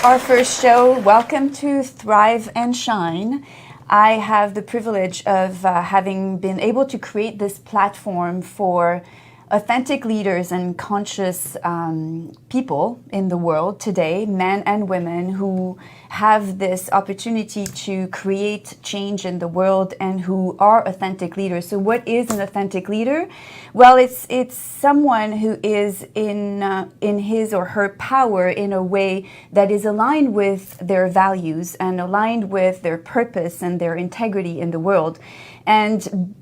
our first show. Welcome to Thrive and Shine. I have the privilege of having been able to create this platform for authentic leaders and conscious people in the world today, men and women, who have this opportunity to create change in the world and who are authentic leaders. So what is an authentic leader? Well, it's someone who is in his or her power in a way that is aligned with their values and aligned with their purpose and their integrity in the world. And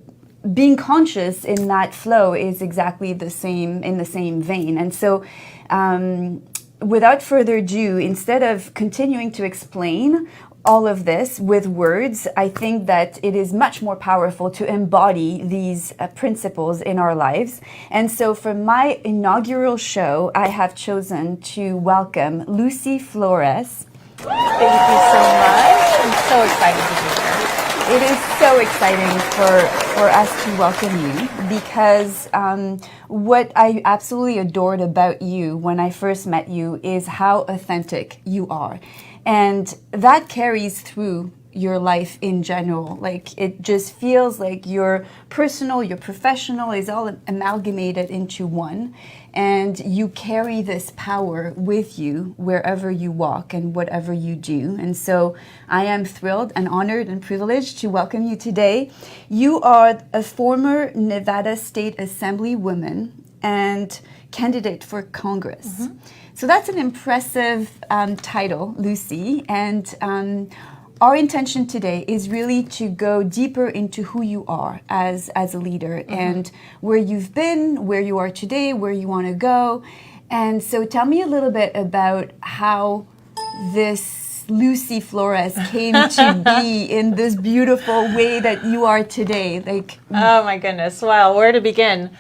being conscious in that flow is exactly the same, in the same vein. And so without further ado, instead of continuing to explain all of this with words, I think that it is much more powerful to embody these principles in our lives. And so for my inaugural show, I have chosen to welcome Lucy Flores. Thank you so much. I'm so excited to be here. It is so exciting for us to welcome you because what I absolutely adored about you when I first met you is how authentic you are. And that carries through your life in general. Like, it just feels like your personal, your professional is all amalgamated into one. And you carry this power with you wherever you walk and whatever you do. And so I am thrilled and honored and privileged to welcome you today. You are a former Nevada State Assembly woman and candidate for Congress. Mm-hmm. So that's an impressive title, Lucy. And our intention today is really to go deeper into who you are as a leader, mm-hmm. and where you've been, where you are today, where you want to go. And so tell me a little bit about how this Lucy Flores came to be in this beautiful way that you are today. Oh my goodness. Wow, where to begin?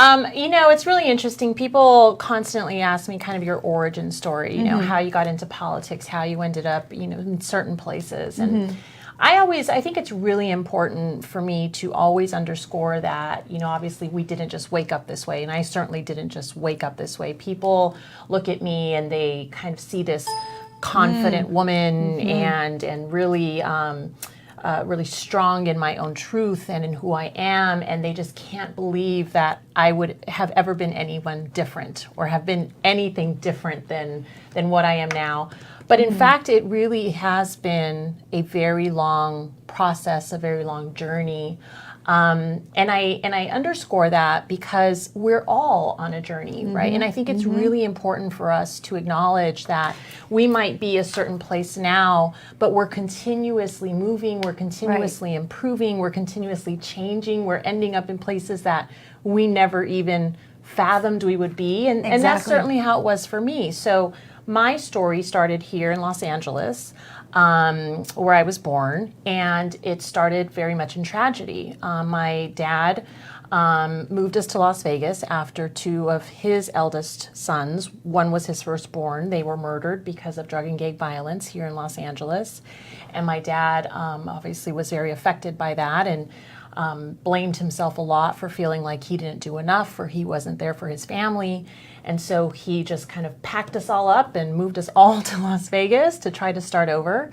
It's really interesting. People constantly ask me kind of your origin story, you know, mm-hmm. how you got into politics, how you ended up, in certain places. And mm-hmm. I think it's really important for me to always underscore that, obviously we didn't just wake up this way. And I certainly didn't just wake up this way. People look at me and they kind of see this confident woman mm-hmm. and really... really strong in my own truth and in who I am, and they just can't believe that I would have ever been anyone different or have been anything different than what I am now. But in fact, it really has been a very long process, a very long journey. And I underscore that because we're all on a journey, mm-hmm. right? And I think it's mm-hmm. really important for us to acknowledge that we might be a certain place now, but we're continuously moving, we're continuously right. improving, we're continuously changing, we're ending up in places that we never even fathomed we would be. And that's certainly how it was for me. So my story started here in Los Angeles, where I was born, and it started very much in tragedy. My dad moved us to Las Vegas after two of his eldest sons. One was his firstborn. They were murdered because of drug and gang violence here in Los Angeles. And my dad obviously was very affected by that and blamed himself a lot for feeling like he didn't do enough or he wasn't there for his family. And so he just kind of packed us all up and moved us all to Las Vegas to try to start over.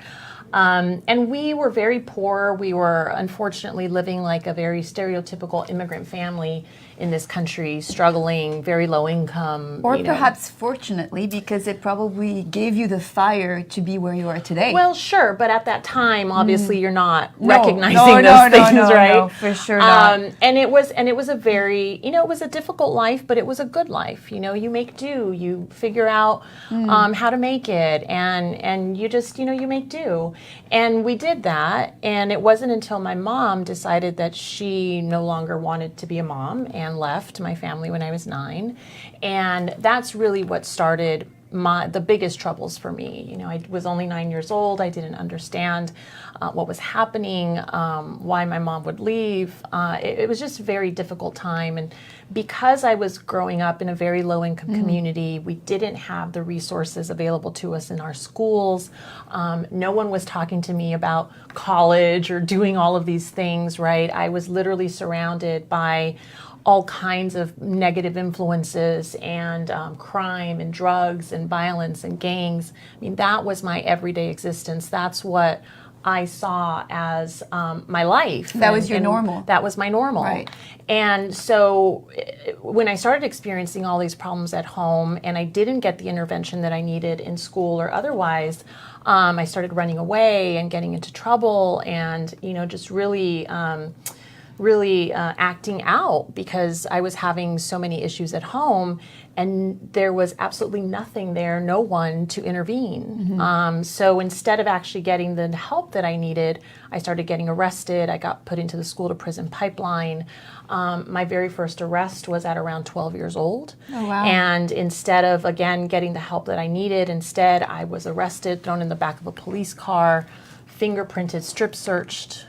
And we were very poor. We were unfortunately living like a very stereotypical immigrant family in this country, struggling, very low income. Or perhaps fortunately, because it probably gave you the fire to be where you are today. Well, sure, but at that time, obviously, you're not recognizing those things, right? No, for sure not. And it was a very, it was a difficult life, but it was a good life. You make do, you figure out how to make it, and you just, you make do. And we did that, and it wasn't until my mom decided that she no longer wanted to be a mom and left my family when I was 9. And that's really what started the biggest troubles for me. I was only 9 years old. I didn't understand what was happening, why my mom would leave. It was just a very difficult time. And because I was growing up in a very low-income community, we didn't have the resources available to us in our schools. No one was talking to me about college or doing all of these things, right? I was literally surrounded by all kinds of negative influences and crime and drugs and violence and gangs. I mean, that was my everyday existence. That's what I saw as my life. That was your normal. That was my normal. Right. And so when I started experiencing all these problems at home and I didn't get the intervention that I needed in school or otherwise, I started running away and getting into trouble and, just really acting out because I was having so many issues at home and there was absolutely nothing there, no one to intervene. So instead of actually getting the help that I needed, I started getting arrested. I got put into the school to prison pipeline. My very first arrest was at around 12 years old. Oh, wow. And instead of, again, getting the help that I needed, instead I was arrested, thrown in the back of a police car, fingerprinted, strip searched,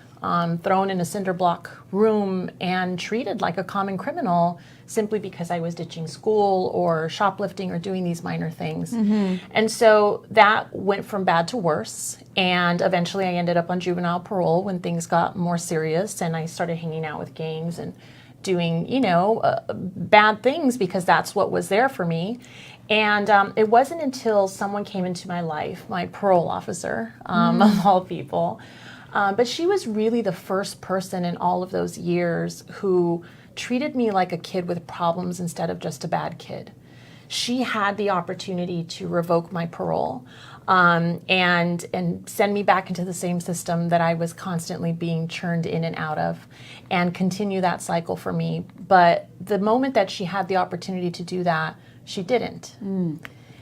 thrown in a cinder block room and treated like a common criminal simply because I was ditching school or shoplifting or doing these minor things. And so that went from bad to worse. And eventually I ended up on juvenile parole when things got more serious and I started hanging out with gangs and doing, bad things because that's what was there for me. And it wasn't until someone came into my life, my parole officer, of all people, but she was really the first person in all of those years who treated me like a kid with problems instead of just a bad kid. She had the opportunity to revoke my parole and send me back into the same system that I was constantly being churned in and out of and continue that cycle for me. But the moment that she had the opportunity to do that, she didn't.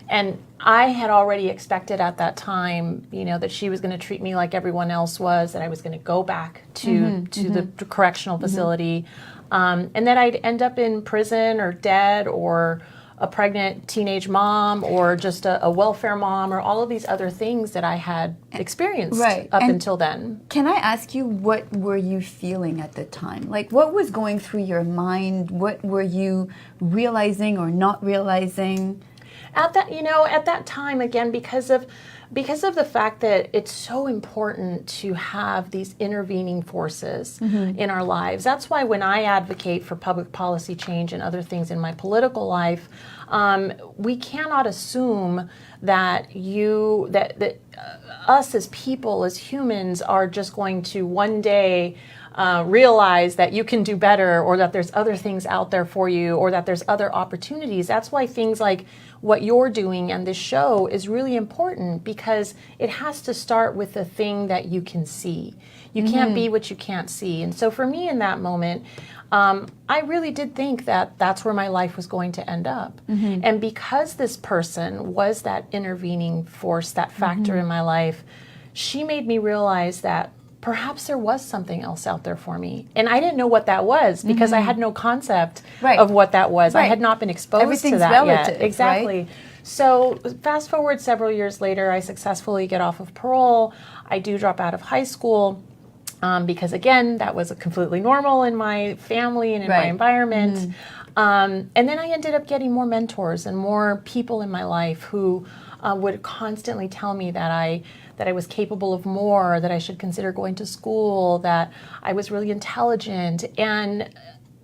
And I had already expected at that time, that she was going to treat me like everyone else was, that I was going to go back to the correctional facility, and that I'd end up in prison or dead or a pregnant teenage mom or just a welfare mom or all of these other things that I had experienced up until then. Can I ask you, what were you feeling at the time? Like, what was going through your mind? What were you realizing or not realizing? At that time, again, because of the fact that it's so important to have these intervening forces in our lives. That's why when I advocate for public policy change and other things in my political life, we cannot assume that us as people, as humans, are just going to one day realize that you can do better or that there's other things out there for you or that there's other opportunities. That's why things like what you're doing and this show is really important because it has to start with the thing that you can see. You can't be what you can't see. And so for me in that moment, I really did think that that's where my life was going to end up. And because this person was that intervening force, that factor in my life, she made me realize that perhaps there was something else out there for me. And I didn't know what that was because I had no concept of what that was. I had not been exposed to that relative, yet. Exactly. Right? So fast forward several years later, I successfully get off of parole. I do drop out of high school because, again, that was completely normal in my family and in my environment. And then I ended up getting more mentors and more people in my life who would constantly tell me that I was capable of more, that I should consider going to school, that I was really intelligent. And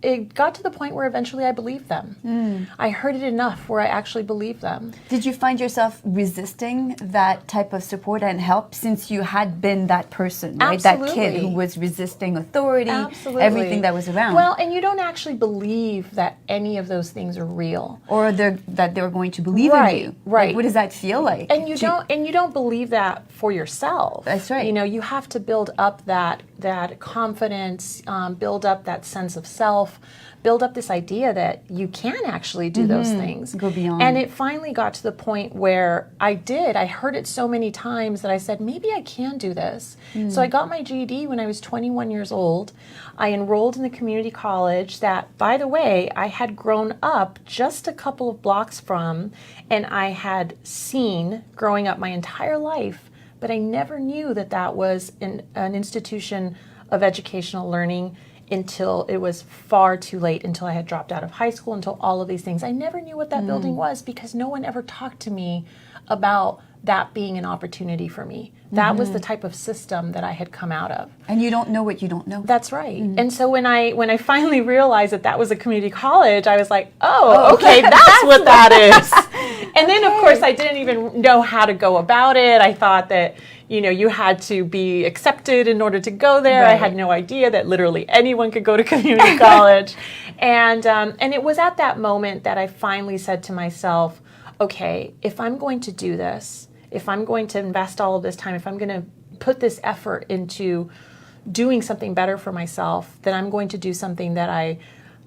it got to the point where eventually I believed them. I heard it enough where I actually believed them. Did you find yourself resisting that type of support and help since you had been that person, right? Absolutely. That kid who was resisting authority, Absolutely. everything that was around. Well, and you don't actually believe that any of those things are real. Or that they're going to believe in you. Right. Like, what does that feel like? And you don't believe that for yourself. That's right. You have to build up that confidence, build up that sense of self, build up this idea that you can actually do those things. Go beyond. And it finally got to the point where I heard it so many times that I said, maybe I can do this. So I got my GED when I was 21 years old. I enrolled in the community college that, by the way, I had grown up just a couple of blocks from, and I had seen growing up my entire life, but I never knew that was an institution of educational learning until it was far too late, until I had dropped out of high school, until all of these things. I never knew what that building was because no one ever talked to me about that being an opportunity for me. That was the type of system that I had come out of. And you don't know what you don't know. That's right. And so when I finally realized that was a community college, I was like, oh, okay, that's what that is. And then, of course, I didn't even know how to go about it. I thought that, you had to be accepted in order to go there. Right. I had no idea that literally anyone could go to community college. And it was at that moment that I finally said to myself, okay, if I'm going to do this, if I'm going to invest all of this time, if I'm going to put this effort into doing something better for myself, then I'm going to do something that I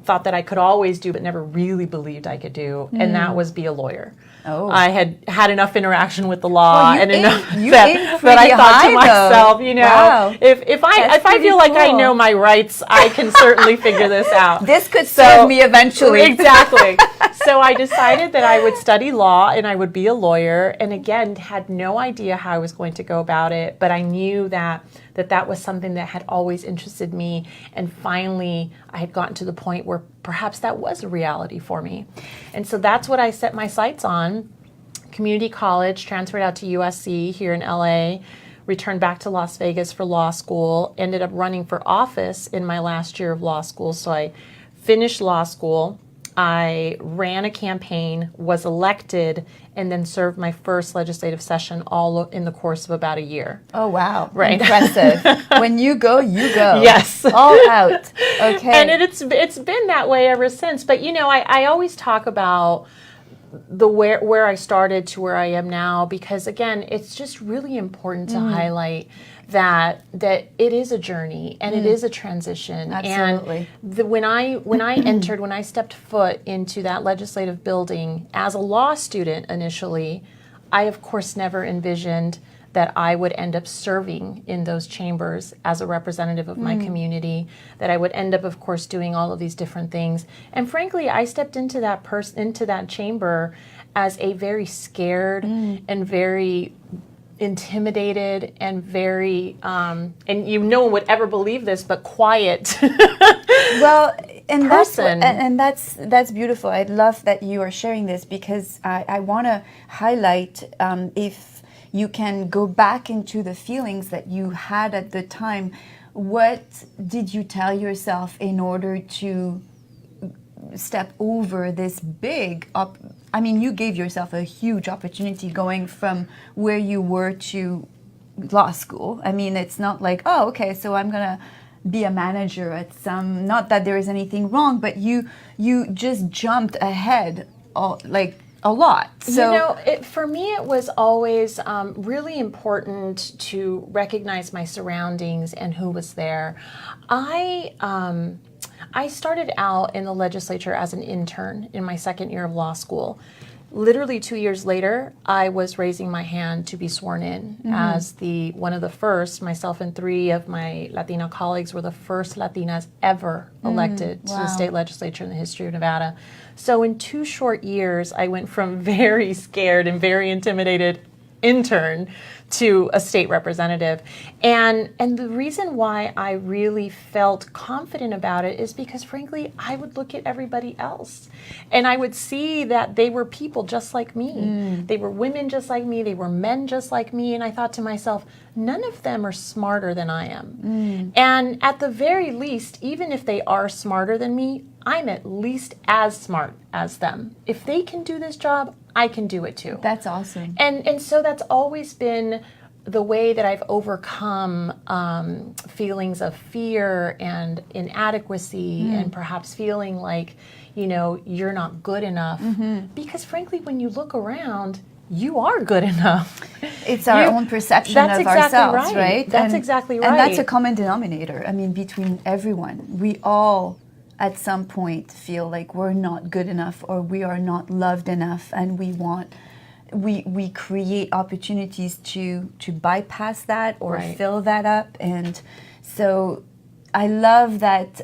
thought that I could always do but never really believed I could do, and that was be a lawyer. Oh. I had enough interaction with the law and enough that I thought to myself, wow. if I feel like I know my rights, I can certainly figure this out. This could serve me eventually. Exactly. So I decided that I would study law and I would be a lawyer, and again, had no idea how I was going to go about it, but I knew that was something that had always interested me, and finally I had gotten to the point where perhaps that was a reality for me. And so that's what I set my sights on. Community college, transferred out to USC here in LA, returned back to Las Vegas for law school, ended up running for office in my last year of law school. So I finished law school, I ran a campaign, was elected, and then served my first legislative session all in the course of about a year. Oh, wow. Right. Impressive. When you go, you go. Yes. All out. Okay. And it's been that way ever since. But, I always talk about where I started to where I am now, because, again, it's just really important to highlight that it is a journey and it is a transition. Absolutely. And when I stepped foot into that legislative building as a law student initially, I of course never envisioned that I would end up serving in those chambers as a representative of my community, that I would end up, of course, doing all of these different things. And frankly, I stepped into that chamber as a very scared and very intimidated and very, and no one would ever believe this, but quiet. Well, and person. That's beautiful. I love that you are sharing this, because I want to highlight, if you can go back into the feelings that you had at the time, what did you tell yourself in order to step over this big you gave yourself a huge opportunity going from where you were to law school. It's not like, oh, okay, so I'm going to be a manager at some, not that there is anything wrong, but you just jumped ahead a lot. So for me, it was always really important to recognize my surroundings and who was there. I started out in the legislature as an intern in my second year of law school. Literally 2 years later, I was raising my hand to be sworn in as one of the first. Myself and 3 of my Latina colleagues were the first Latinas ever elected to the state legislature in the history of Nevada. So in 2 short years, I went from very scared and very intimidated intern to a state representative. And the reason why I really felt confident about it is because, frankly, I would look at everybody else and I would see that they were people just like me. They were women just like me. They were men just like me. And I thought to myself, none of them are smarter than I am. And at the very least, even if they are smarter than me, I'm at least as smart as them. If they can do this job, I can do it too. That's awesome. And so that's always been the way that I've overcome feelings of fear and inadequacy and perhaps feeling like, you're not good enough. Because frankly, when you look around, you are good enough. It's our own perception of ourselves, right? That's exactly right. And that's a common denominator. between everyone, we all at some point feel like we're not good enough or we are not loved enough, and we create opportunities to bypass that or fill that up. And so I love that.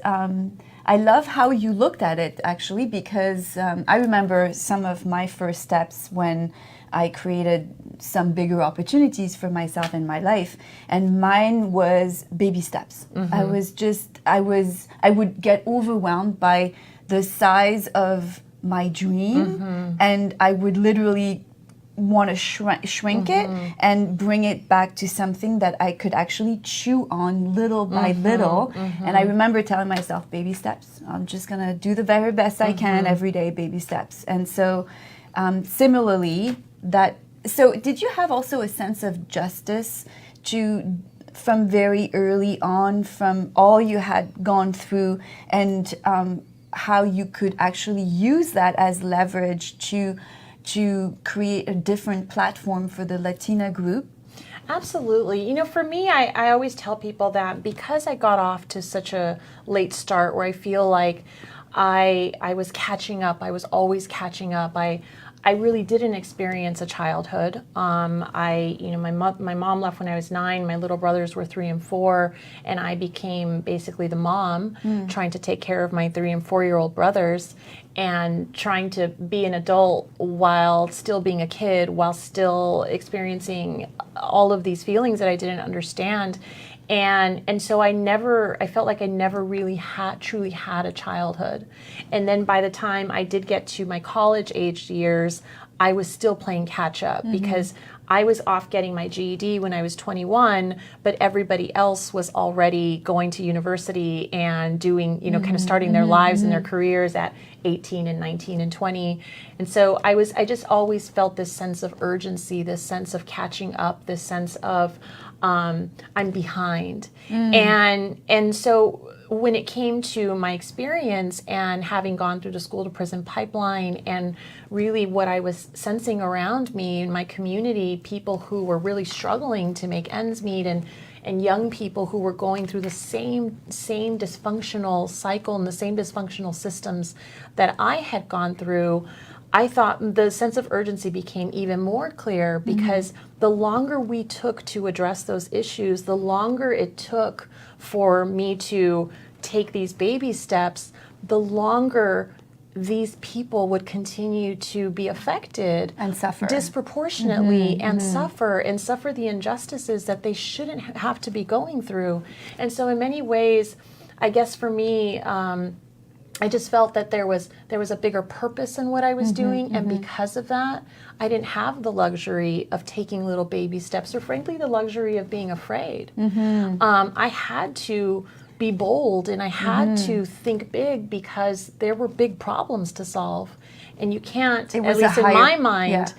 I love how you looked at it, actually, because I remember some of my first steps when I created some bigger opportunities for myself in my life, and mine was baby steps. I would get overwhelmed by the size of my dream, and I would literally want to shrink it and bring it back to something that I could actually chew on little by little. And I remember telling myself, baby steps. I'm just going to do the very best I can every day, baby steps. And so similarly, so did you have also a sense of justice from very early on, from all you had gone through, and how you could actually use that as leverage to create a different platform for the Latina group? Absolutely. You know, for me, I always tell people that because I got off to such a late start where I feel like I was catching up, I was always catching up, I really didn't experience a childhood. My mom left when I was 9. My little brothers were 3 and 4, and I became basically the mom, trying to take care of my 3 and 4-year-old brothers, and trying to be an adult while still being a kid, while still experiencing all of these feelings that I didn't understand. And so I felt like I never really truly had a childhood. And then by the time I did get to my college aged years, I was still playing catch up because I was off getting my GED when I was 21, but everybody else was already going to university and doing, kind of starting their lives and their careers at 18 and 19 and 20. And so I just always felt this sense of urgency, this sense of catching up, this sense of I'm behind. And so when it came to my experience and having gone through the school to prison pipeline, and really what I was sensing around me in my community, people who were really struggling to make ends meet, and young people who were going through the same dysfunctional cycle and the same dysfunctional systems that I had gone through, I thought the sense of urgency became even more clear, because the longer we took to address those issues, the longer it took for me to take these baby steps, the longer these people would continue to be affected and suffer disproportionately and suffer the injustices that they shouldn't have to be going through. And so in many ways, I guess for me, I just felt that there was a bigger purpose in what I was doing, and because of that, I didn't have the luxury of taking little baby steps, or frankly, the luxury of being afraid. I had to be bold, and I had to think big, because there were big problems to solve, and you can't, at least in my mind,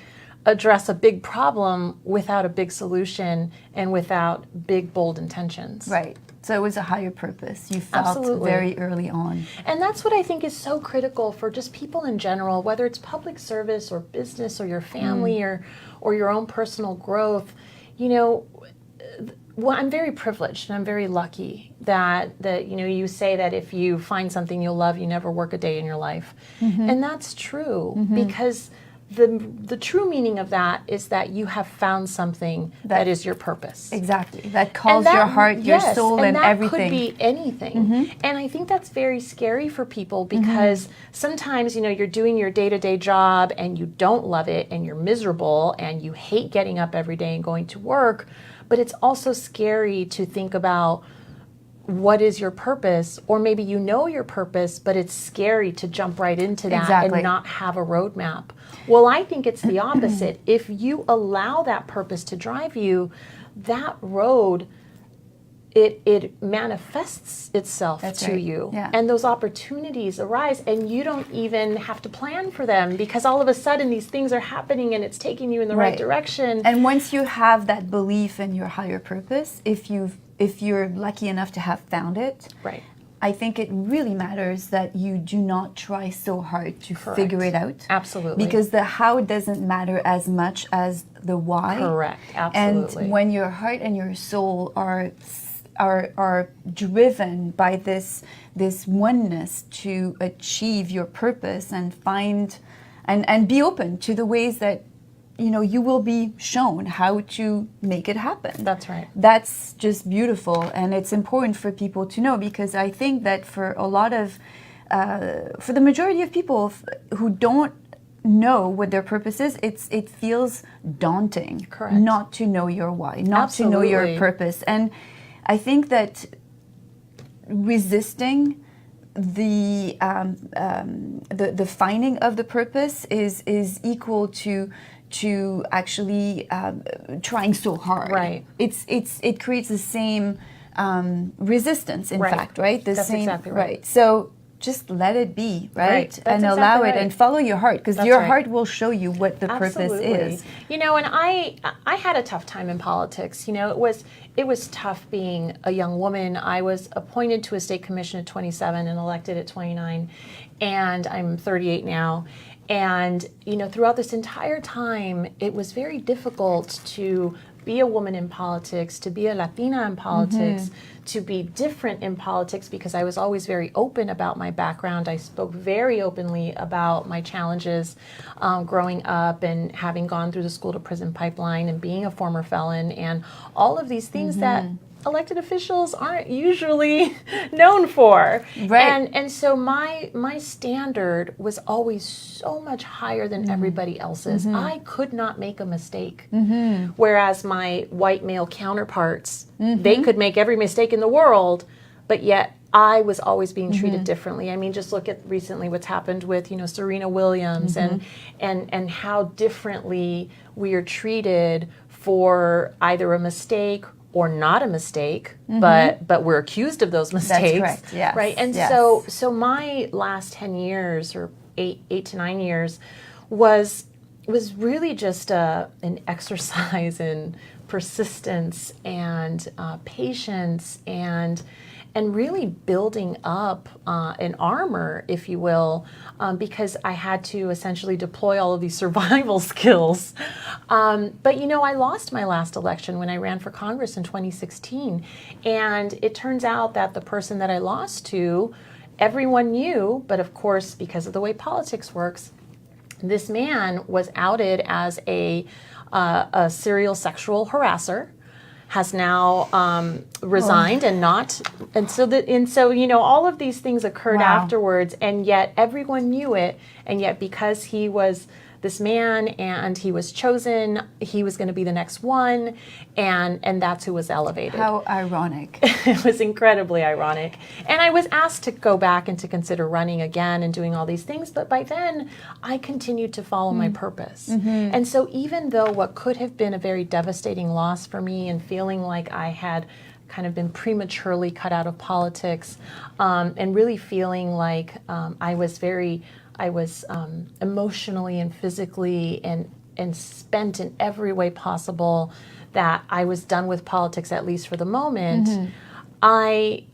address a big problem without a big solution and without big, bold intentions. Right. So it was a higher purpose. You felt very early on. And that's what I think is so critical for just people in general, whether it's public service or business or your family or your own personal growth. Well, I'm very privileged and I'm very lucky that you say that if you find something you'll love, you never work a day in your life. And that's true, because the true meaning of that is that you have found something that is your purpose. Exactly. That calls your heart, your soul, and everything. And that could be anything. And I think that's very scary for people, because sometimes, you're doing your day-to-day job and you don't love it and you're miserable and you hate getting up every day and going to work. But it's also scary to think about what is your purpose, or maybe your purpose, but it's scary to jump right into that and not have a roadmap. Well, I think it's the opposite. If you allow that purpose to drive you, that road, it manifests itself to you. And those opportunities arise, and you don't even have to plan for them, because all of a sudden these things are happening and it's taking you in the right direction. And once you have that belief in your higher purpose, if you're lucky enough to have found it, I think it really matters that you do not try so hard to figure it out. Absolutely. Because the how doesn't matter as much as the why. Correct. Absolutely. And when your heart and your soul are driven by this oneness to achieve your purpose and find and be open to the ways that you will be shown how to make it happen. That's right. That's just beautiful, and it's important for people to know, because I think that for a lot of, for the majority of people who don't know what their purpose is, it feels daunting. Correct. Not to know your why, not to know your purpose, and I think that resisting the finding of the purpose is equal to to actually trying so hard. Right. It creates the same resistance, in Right. fact, right? That's exactly right. So just let it be, right? Right. That's And allow exactly it right. and follow your heart, because That's your right. heart will show you what the purpose Absolutely. is. You know, and I had a tough time in politics. You know, it was tough being a young woman. I was appointed to a state commission at 27 and elected at 29, and I'm 38 now. And, you know, throughout this entire time, it was very difficult to be a woman in politics, to be a Latina in politics, to be different in politics, because I was always very open about my background. I spoke very openly about my challenges growing up and having gone through the school to prison pipeline and being a former felon and all of these things that elected officials aren't usually known for. Right. And so my standard was always so much higher than everybody else's. I could not make a mistake. Whereas my white male counterparts, they could make every mistake in the world, but yet I was always being treated differently. I mean, just look at recently what's happened with, you know, Serena Williams and how differently we are treated for either a mistake or not a mistake, but we're accused of those mistakes. That's correct. Yes. Right. And yes. so my last 10 years or eight to 9 years was really just an exercise in persistence and patience and really building up an armor, if you will, because I had to essentially deploy all of these survival skills. But, you know, I lost my last election when I ran for Congress in 2016. And it turns out that the person that I lost to, everyone knew, but of course, because of the way politics works, this man was outed as a serial sexual harasser, has now resigned and so you know, all of these things occurred afterwards, and yet everyone knew it, and yet because he was this man and he was chosen, he was going to be the next one, and that's who was elevated. How ironic. It was incredibly ironic. And I was asked to go back and to consider running again and doing all these things, but by then I continued to follow my purpose. And so even though what could have been a very devastating loss for me and feeling like I had kind of been prematurely cut out of politics, and really feeling like I was emotionally and physically and spent in every way possible, that I was done with politics, at least for the moment. I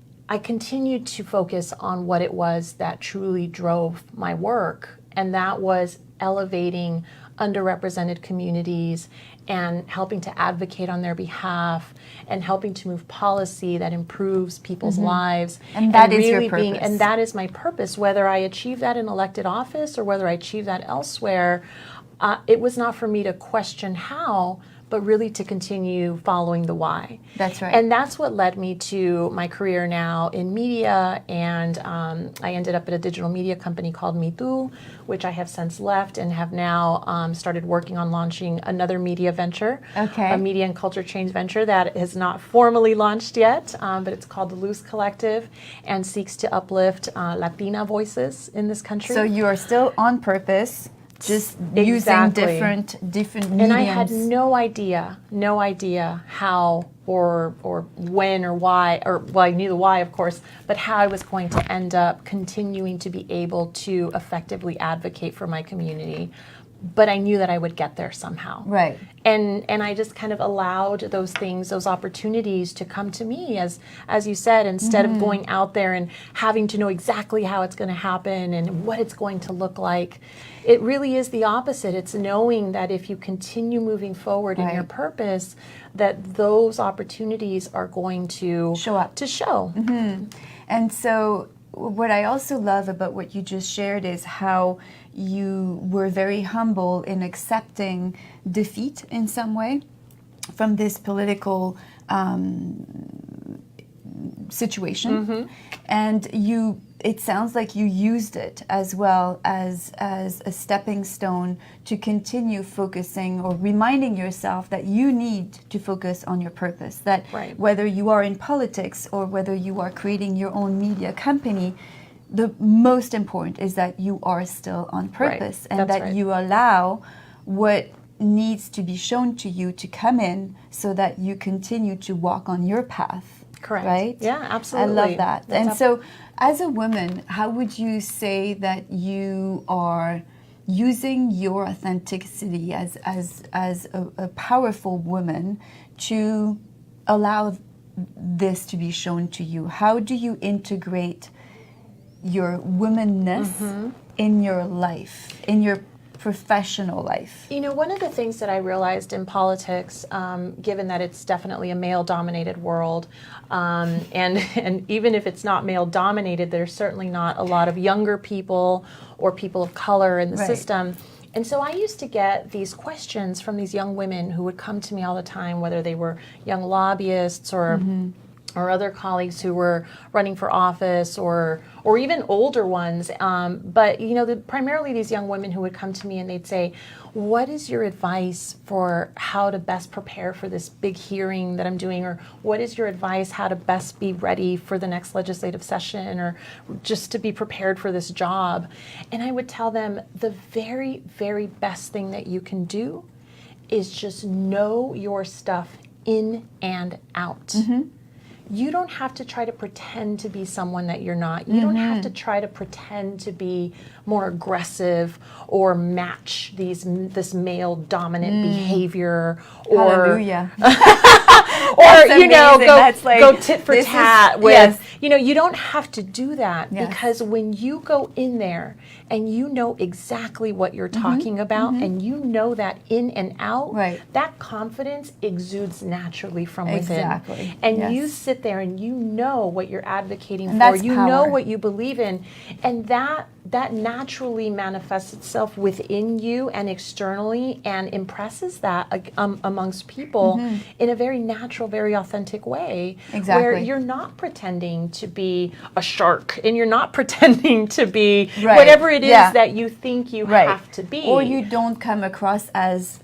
continued to focus on what it was that truly drove my work, and that was elevating underrepresented communities and helping to advocate on their behalf and helping to move policy that improves people's lives. And that is really your purpose. And that is my purpose, whether I achieve that in elected office or whether I achieve that elsewhere. It was not for me to question how, but really to continue following the why. That's right. And that's what led me to my career now in media, and I ended up at a digital media company called Me Too, which I have since left and have now started working on launching another media venture, a media and culture change venture that has not formally launched yet, but it's called the Loose Collective and seeks to uplift Latina voices in this country. So you are still on purpose, just using different mediums. And I had no idea how or when or why, or well, I knew the why, of course, but how I was going to end up continuing to be able to effectively advocate for my community. But I knew that I would get there somehow. Right. And I just kind of allowed those things, those opportunities to come to me, as you said, instead of going out there and having to know exactly how it's going to happen and what it's going to look like. It really is the opposite. It's knowing that if you continue moving forward in your purpose, that those opportunities are going to show up. And so what I also love about what you just shared is how you were very humble in accepting defeat in some way from this political situation. And it sounds like you used it as well as a stepping stone to continue focusing or reminding yourself that you need to focus on your purpose, that whether you are in politics or whether you are creating your own media company, the most important is that you are still on purpose, and that you allow what needs to be shown to you to come in so that you continue to walk on your path. Correct. Right? Yeah, absolutely. I love that. And so, as a woman, how would you say that you are using your authenticity as a powerful woman to allow this to be shown to you? How do you integrate your womanness in your life, in your professional life? You know, one of the things that I realized in politics, given that it's definitely a male-dominated world, and even if it's not male-dominated, there's certainly not a lot of younger people or people of color in the system. And so I used to get these questions from these young women who would come to me all the time, whether they were young lobbyists or other colleagues who were running for office or even older ones. But, you know, primarily these young women who would come to me and they'd say, what is your advice for how to best prepare for this big hearing that I'm doing? Or what is your advice how to best be ready for the next legislative session or just to be prepared for this job? And I would tell them the very, very best thing that you can do is just know your stuff in and out. You don't have to try to pretend to be someone that you're not. You don't have to try to pretend to be more aggressive or match this male dominant behavior or Hallelujah. or you know go tit for tat with you know, you don't have to do that because when you go in there and you know exactly what you're talking about and you know that in and out, that confidence exudes naturally from within. And you sit there and you know what you're advocating for. You know what you believe in, and that naturally manifests itself within you and externally and impresses that amongst people in a very natural, very authentic way, where you're not pretending to be a shark and you're not pretending to be whatever it is that you think you have to be, or you don't come across as,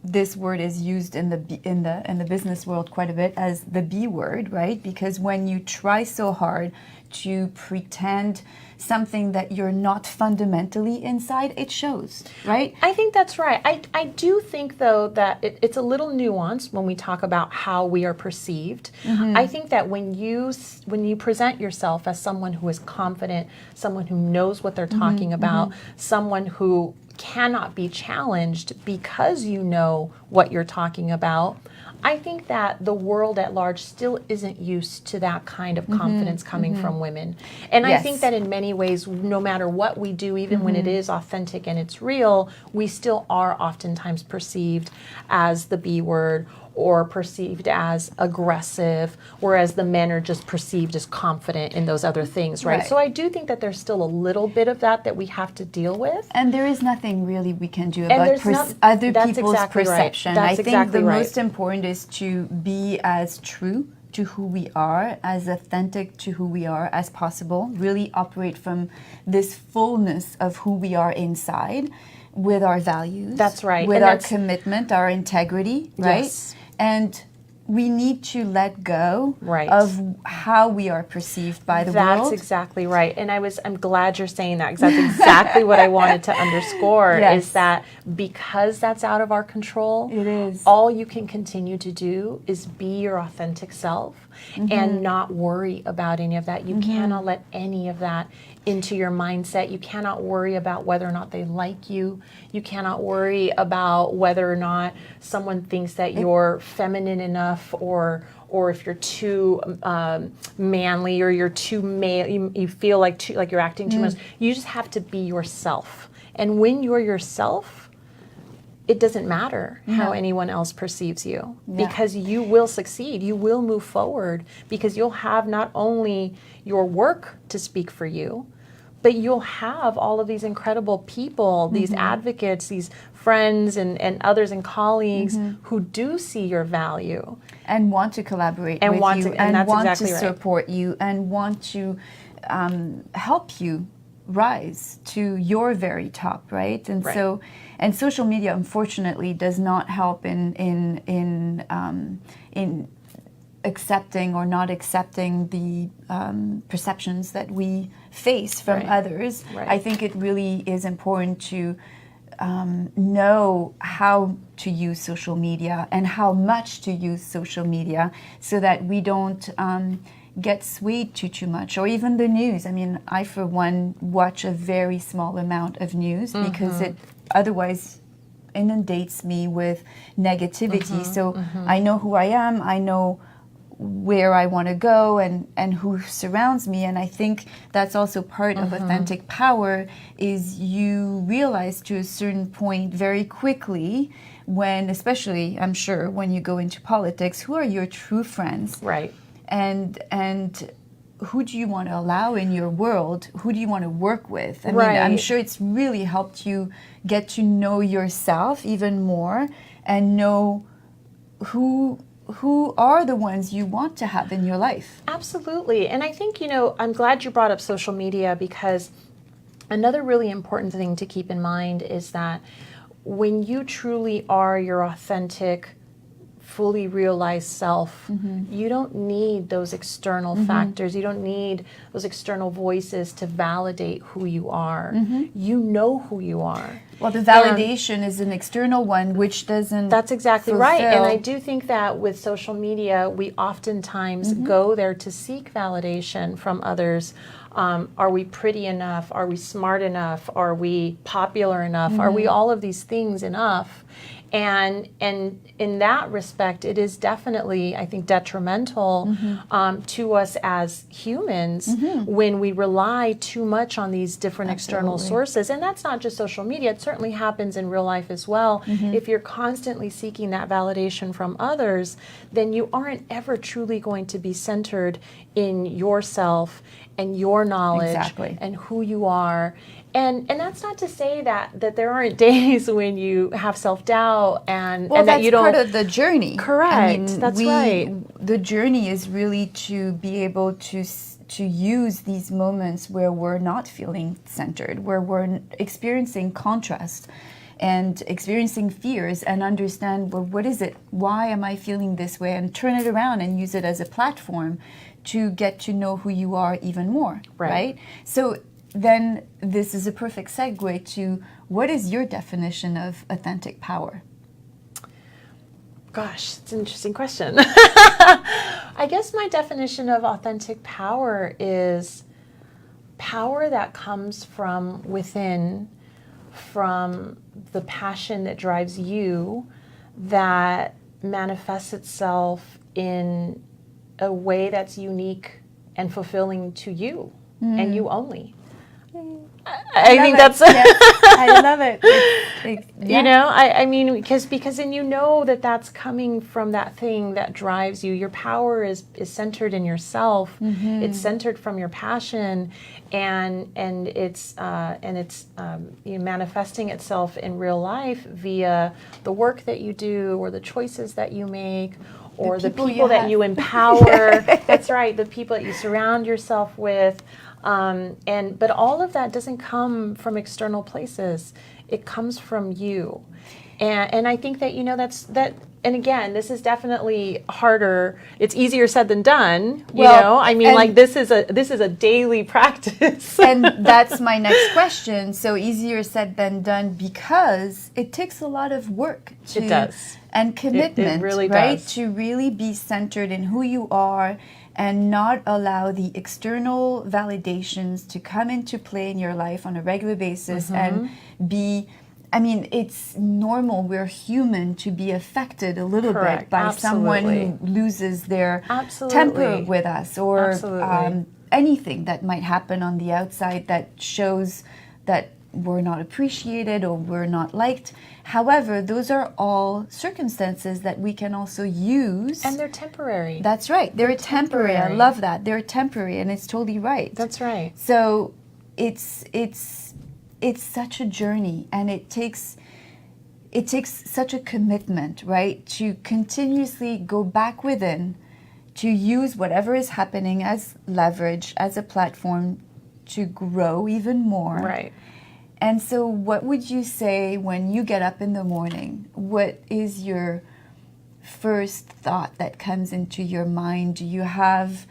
this word is used in the business world quite a bit as the B word, right? Because when you try so hard to pretend something that you're not fundamentally inside, it shows, right? I think that's right. I do think, though, that it's a little nuanced when we talk about how we are perceived. I think that when you present yourself as someone who is confident, someone who knows what they're talking about, someone who cannot be challenged because you know what you're talking about, I think that the world at large still isn't used to that kind of confidence coming from women. And I think that in many ways, no matter what we do, even when it is authentic and it's real, we still are oftentimes perceived as the B word or perceived as aggressive, whereas the men are just perceived as confident in those other things, right? So I do think that there's still a little bit of that we have to deal with. And there is nothing really we can do about other people's perception. I think the most important is to be as true to who we are, as authentic to who we are as possible, really operate from this fullness of who we are inside with our values. That's right. With our commitment, our integrity, right? Yes. And we need to let go of how we are perceived by the world. That's exactly right. And I'm glad you're saying that, because that's exactly what I wanted to underscore, is that because that's out of our control, it is. All you can continue to do is be your authentic self and not worry about any of that. You cannot let any of that into your mindset. You cannot worry about whether or not they like you. You cannot worry about whether or not someone thinks that you're feminine enough, or if you're too manly, or you're too male. You feel like you're acting too much. You just have to be yourself. And when you're yourself, it doesn't matter how anyone else perceives you, because you will succeed. You will move forward, because you'll have not only your work to speak for you, but you'll have all of these incredible people, these advocates, these friends and others and colleagues who do see your value. And want to collaborate with you, and want to support you, and want to help you rise to your very top, right? And so, and social media, unfortunately, does not help in accepting or not accepting the perceptions that we face from others. I think it really is important to know how to use social media and how much to use social media so that we don't get swayed too much, or even the news. I mean, I for one watch a very small amount of news because it otherwise inundates me with negativity. So I know who I am, I know where I want to go, and who surrounds me. And I think that's also part of authentic power, is you realize to a certain point very quickly, when, especially I'm sure when you go into politics, who are your true friends, Right. and who do you want to allow in your world, who do you want to work with. I mean, Right. I'm sure it's really helped you get to know yourself even more and know who are the ones you want to have in your life. Absolutely. And I think, I'm glad you brought up social media, because another really important thing to keep in mind is that when you truly are your authentic, fully realized self, you don't need those external factors. You don't need those external voices to validate who you are. You know who you are. Well, the validation is an external one, which doesn't. That's exactly right. fulfill. And I do think that with social media, we oftentimes go there to seek validation from others. Are we pretty enough? Are we smart enough? Are we popular enough? Are we all of these things enough? And in that respect, it is definitely, I think, detrimental to us as humans when we rely too much on these different external sources. And that's not just social media. It certainly happens in real life as well. If you're constantly seeking that validation from others, then you aren't ever truly going to be centered in yourself and your knowledge and who you are. And that's not to say that there aren't days when you have self-doubt and that you don't. That's part of the journey. Correct. I mean, that's right. The journey is really to be able to use these moments where we're not feeling centered, where we're experiencing contrast and experiencing fears, and understand, well, what is it? Why am I feeling this way? And turn it around and use it as a platform to get to know who you are even more. Right? So then this is a perfect segue to, what is your definition of authentic power? Gosh, it's an interesting question. I guess my definition of authentic power is power that comes from within, from the passion that drives you, that manifests itself in a way that's unique and fulfilling to you and you only. I think that's I love it. I mean, because then that's coming from that thing that drives you. Your power is centered in yourself. It's centered from your passion, and it's manifesting itself in real life via the work that you do, or the choices that you make, or the people that you empower. That's right, the people that you surround yourself with. But all of that doesn't come from external places. It comes from you. And I think that, and again, this is definitely harder. It's easier said than done. This is a daily practice. And that's my next question. So easier said than done, because it takes a lot of work it does. And commitment, it really right? does. To really be centered in who you are and not allow the external validations to come into play in your life on a regular basis and be, I mean, it's normal, we're human, to be affected a little bit by someone who loses their temper with us, or anything that might happen on the outside that shows that we're not appreciated or we're not liked. However, those are all circumstances that we can also use. And they're temporary. That's right. They're temporary. I love that. They're temporary, and it's totally right. That's right. So it's such a journey, and it takes such a commitment, right? To continuously go back within, to use whatever is happening as leverage, as a platform to grow even more. Right. And so what would you say when you get up in the morning? What is your first thought that comes into your mind? Do you have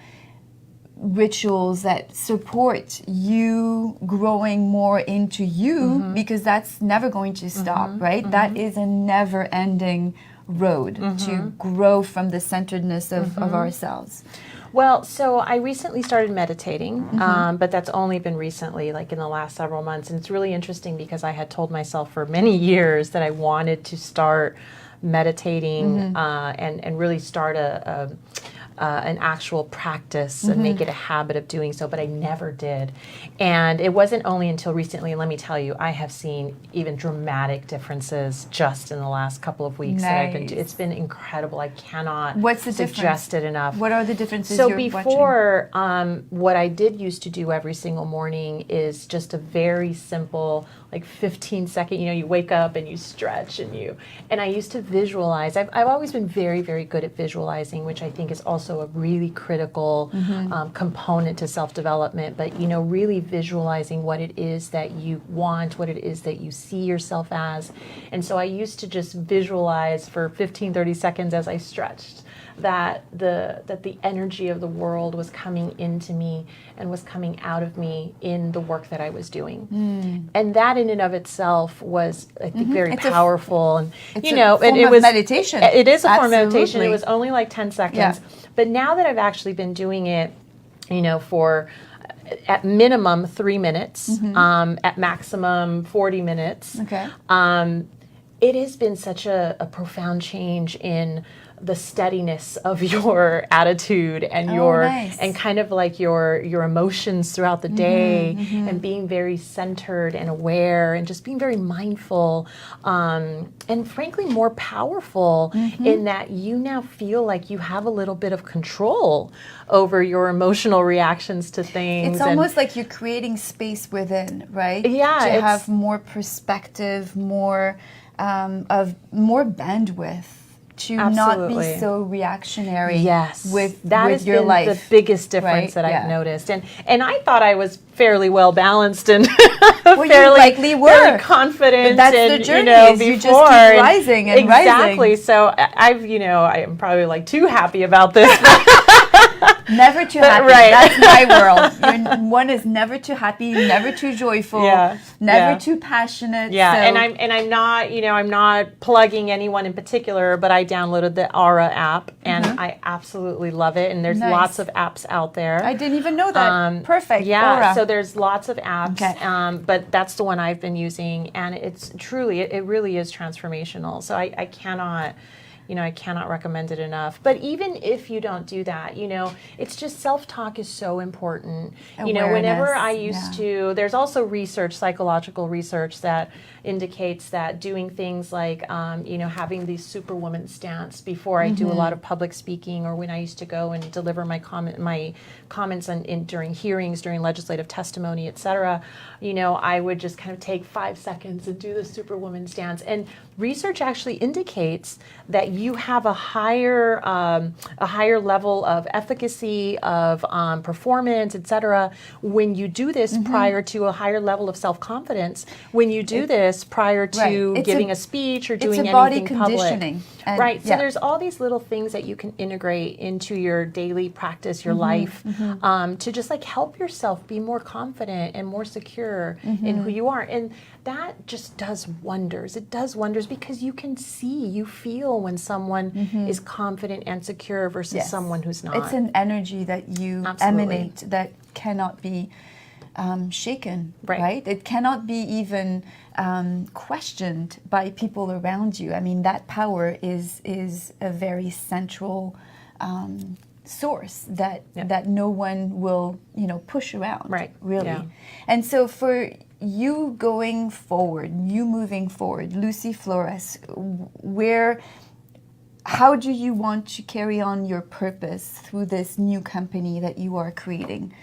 rituals that support you growing more into you, because that's never going to stop, right? That is a never-ending road to grow from the centeredness of ourselves. Well, so I recently started meditating, but that's only been recently, like in the last several months. And it's really interesting because I had told myself for many years that I wanted to start meditating and really start an actual practice and make it a habit of doing so, but I never did. And it wasn't only until recently, and let me tell you, I have seen even dramatic differences just in the last couple of weeks that I've been it's been incredible. I cannot suggest it enough. What are the differences So you're before, what I did used to do every single morning is just a very simple, like 15-second, you wake up and you stretch and I used to visualize. I've always been very, very good at visualizing, which I think is also a really critical component to self-development, but really visualizing what it is that you want, what it is that you see yourself as. And so I used to just visualize for 15-30 seconds as I stretched that the energy of the world was coming into me and was coming out of me in the work that I was doing. And that in and of itself was, I think, very powerful. And it was meditation. It is a form of meditation. It was only like 10 seconds. Yeah. But now that I've actually been doing it, for at minimum 3 minutes, at maximum 40 minutes, it has been such a profound change in the steadiness of your attitude and and kind of like your emotions throughout the day, and being very centered and aware and just being very mindful, and frankly more powerful in that you now feel like you have a little bit of control over your emotional reactions to things. It's almost like you're creating space within, right? Yeah, to have more perspective, more bandwidth, to not be so reactionary with your life. The biggest difference that I've noticed. And I thought I was fairly well balanced and well, fairly, you likely were. Fairly confident. But that's the journey, before. You just keep rising and exactly. rising. So I am probably like too happy about this. Never too happy. Right. That's my world. One is never too happy, never too joyful, never too passionate. Yeah, so. and I'm not, I'm not plugging anyone in particular, but I downloaded the Aura app and I absolutely love it. And there's lots of apps out there. I didn't even know that. Perfect. Yeah, Aura. so there's lots of apps, but that's the one I've been using, and it's truly, it really is transformational. So I cannot. I cannot recommend it enough. But even if you don't do that, it's just self-talk is so important. Awareness, Whenever I used to, there's also research, psychological research that indicates that doing things like, having these superwoman stance before I do a lot of public speaking, or when I used to go and deliver my comments during hearings, during legislative testimony, etc. I would just kind of take 5 seconds and do the superwoman stance. And research actually indicates that you have a higher level of efficacy, of performance, etc. when you do this prior to a higher level of self-confidence. When you do this prior to giving a speech or doing anything public. Right. So there's all these little things that you can integrate into your daily practice, your life, to just like help yourself be more confident and more secure in who you are. And that just does wonders. It does wonders because you feel when someone is confident and secure versus someone who's not. It's an energy that you emanate that cannot be shaken, right? It cannot be even questioned by people around you. I mean, that power is a very central source that no one will push around, really. Yeah. And so for you going forward, you moving forward, Lucy Flores, how do you want to carry on your purpose through this new company that you are creating?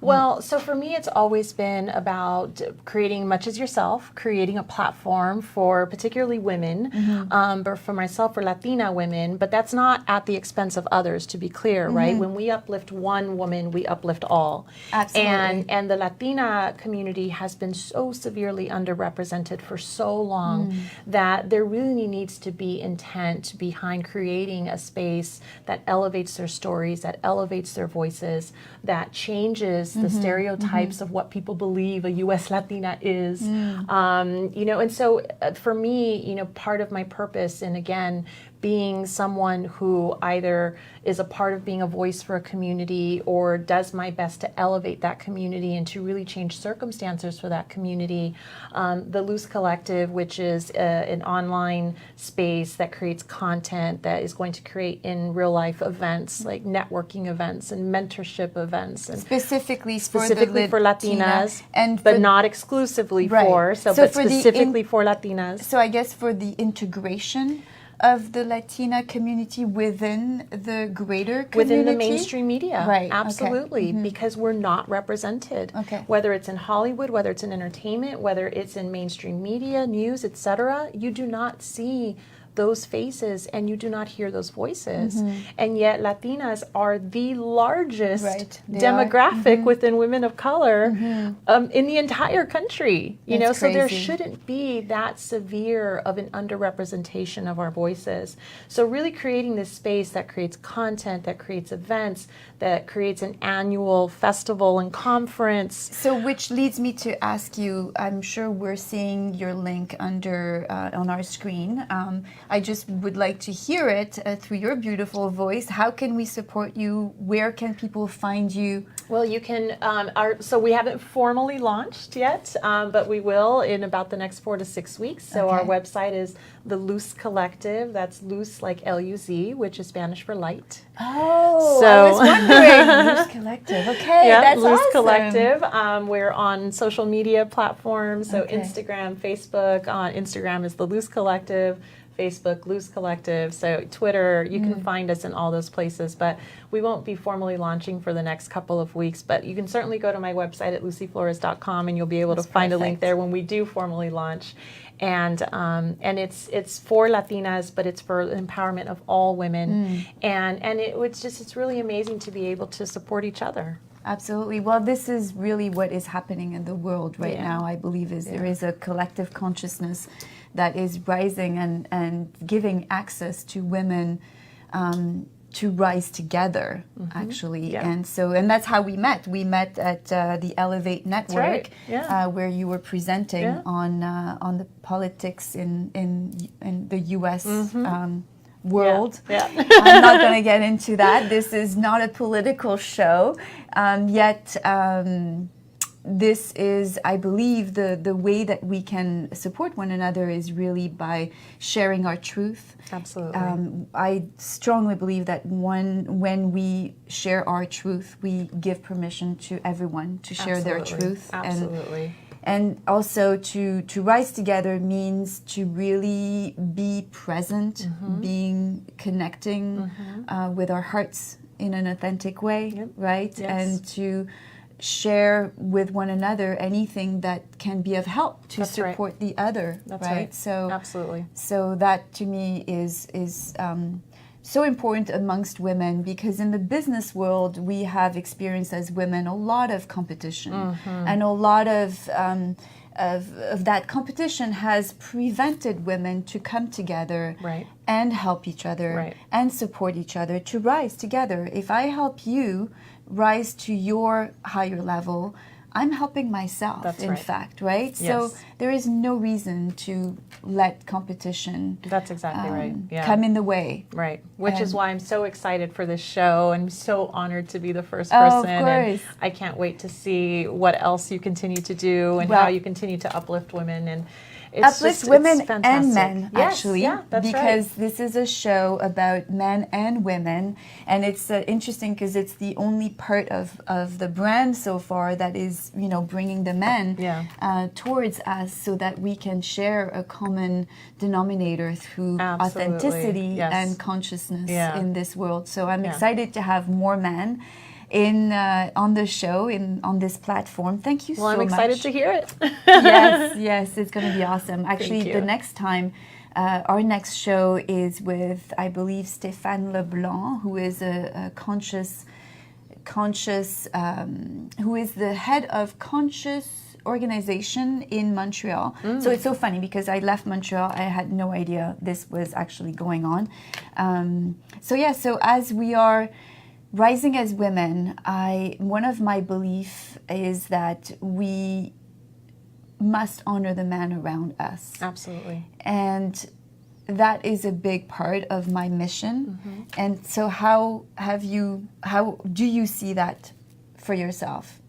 Well, so for me, it's always been about creating much as yourself, creating a platform for particularly women, but for myself, for Latina women, but that's not at the expense of others, to be clear, right? When we uplift one woman, we uplift all. Absolutely. And the Latina community has been so severely underrepresented for so long that there really needs to be intent behind creating a space that elevates their stories, that elevates their voices, that changes the stereotypes of what people believe a U.S. Latina is. And so for me, part of my purpose, and again, being someone who either is a part of being a voice for a community or does my best to elevate that community and to really change circumstances for that community. The Luce Collective, which is an online space that creates content that is going to create in real life events like networking events and mentorship events. And specifically for Latinas, and but not exclusively for, but specifically for Latinas. So I guess for the integration of the Latina community within the greater community? Within the mainstream media. Right. Absolutely. Okay. Because we're not represented. Okay. Whether it's in Hollywood, whether it's in entertainment, whether it's in mainstream media, news, etc., you do not see those faces and you do not hear those voices. And yet Latinas are the largest demographic within women of color in the entire country. So there shouldn't be that severe of an underrepresentation of our voices. So really creating this space that creates content, that creates events, that creates an annual festival and conference. So which leads me to ask you, I'm sure we're seeing your link under on our screen. I just would like to hear it through your beautiful voice. How can we support you? Where can people find you? Well, you can, so we haven't formally launched yet, but we will in about the next 4 to 6 weeks. So our website is the Luce Collective. That's Luce like L-U-Z, which is Spanish for light. Oh, so, I was wondering. Luce Collective. Okay, that's Luce awesome. Collective. We're on social media platforms, so Instagram, Facebook. On Instagram is the Luce Collective. Facebook, Luce Collective, so Twitter, you can find us in all those places, but we won't be formally launching for the next couple of weeks, but you can certainly go to my website at lucyflores.com and you'll be able to find a link there when we do formally launch. And it's for Latinas, but it's for empowerment of all women. And it's really amazing to be able to support each other. Absolutely. Well, this is really what is happening in the world right now, I believe, is there is a collective consciousness that is rising and giving access to women to rise together, actually. And that's how we met. We met at the Elevate Network, where you were presenting on the politics in the U.S. World. I'm not going to get into that. This is not a political show, yet this is, I believe, the way that we can support one another is really by sharing our truth. Absolutely. I strongly believe that when we share our truth, we give permission to everyone to share their truth. Absolutely. And also to rise together means to really be present, connecting with our hearts in an authentic way, right? Yes. And to share with one another anything that can be of help to support the other, right? So absolutely. So that to me is so important amongst women, because in the business world we have experienced as women a lot of competition, and a lot of that competition has prevented women to come together and help each other and support each other to rise together. If I help you rise to your higher level, I'm helping myself, in fact, right? Yes. So there is no reason to let competition come in the way. Right, which is why I'm so excited for this show. I'm so honored to be the first person. Of course. And I can't wait to see what else you continue to do and how you continue to uplift women. And uplift women and men, actually, because this is a show about men and women, and it's interesting because it's the only part of the brand so far that is, bringing the men towards us, so that we can share a common denominator through authenticity and consciousness in this world. So I'm excited to have more men on the show, on this platform. Thank you so much. Well, I'm excited to hear it. yes, it's going to be awesome. Actually, the next time, our next show is with, I believe, Stéphane Leblanc, who is a conscious, who is the head of Conscious organization in Montreal. So it's so funny because I left Montreal, I had no idea this was actually going on. So as we are rising as women, one of my beliefs is that we must honor the man around us. Absolutely. And that is a big part of my mission. Mm-hmm. And so how do you see that for yourself?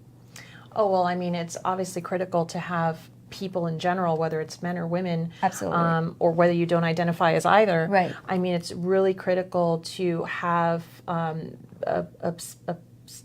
Oh, well, I mean, it's obviously critical to have people in general, whether it's men or women, absolutely, or whether you don't identify as either. Right. I mean, it's really critical to have a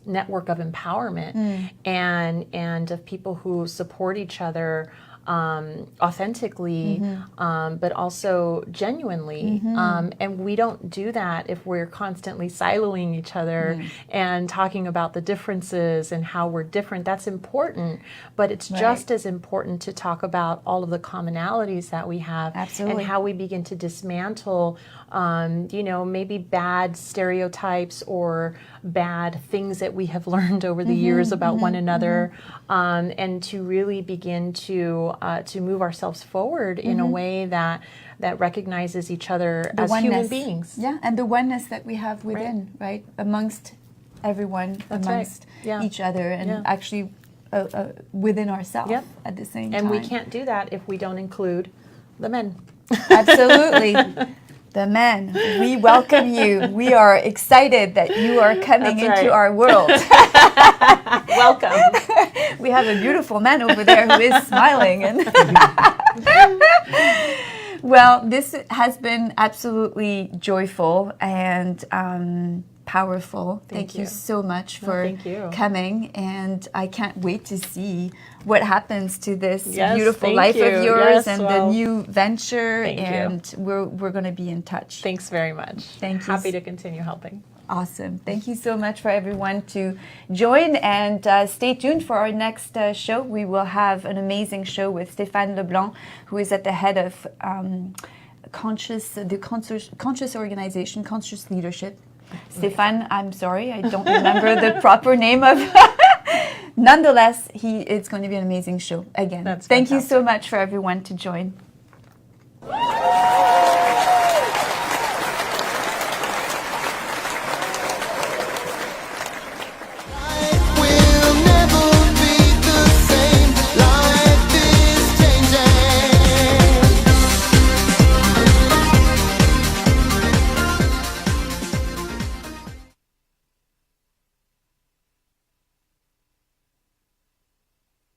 network of empowerment and of people who support each other authentically, but also genuinely. And we don't do that if we're constantly siloing each other and talking about the differences and how we're different. That's important, but it's just as important to talk about all of the commonalities that we have. Absolutely. And how we begin to dismantle, maybe bad stereotypes or bad things that we have learned over the years about one another, and to really begin to move ourselves forward in a way that recognizes each other as human beings. Yeah, and the oneness that we have within, right? Amongst everyone, amongst each other, and actually within ourselves at the same time. And we can't do that if we don't include the men. Absolutely. The men, we welcome you. We are excited that you are coming into our world. Welcome. We have a beautiful man over there who is smiling. And well, this has been absolutely joyful and powerful. Thank you so much for coming, and I can't wait to see what happens to this beautiful life of yours and the new venture, and we're going to be in touch. Thanks very much. Thank you. Happy to continue helping. Awesome. Thank you so much for everyone to join, and stay tuned for our next show. We will have an amazing show with Stéphane Leblanc, who is at the head of conscious organization, conscious leadership. Stéphane, I'm sorry, I don't remember the proper name of. Nonetheless, it's going to be an amazing show again. That's Thank you fantastic. so much for everyone to join.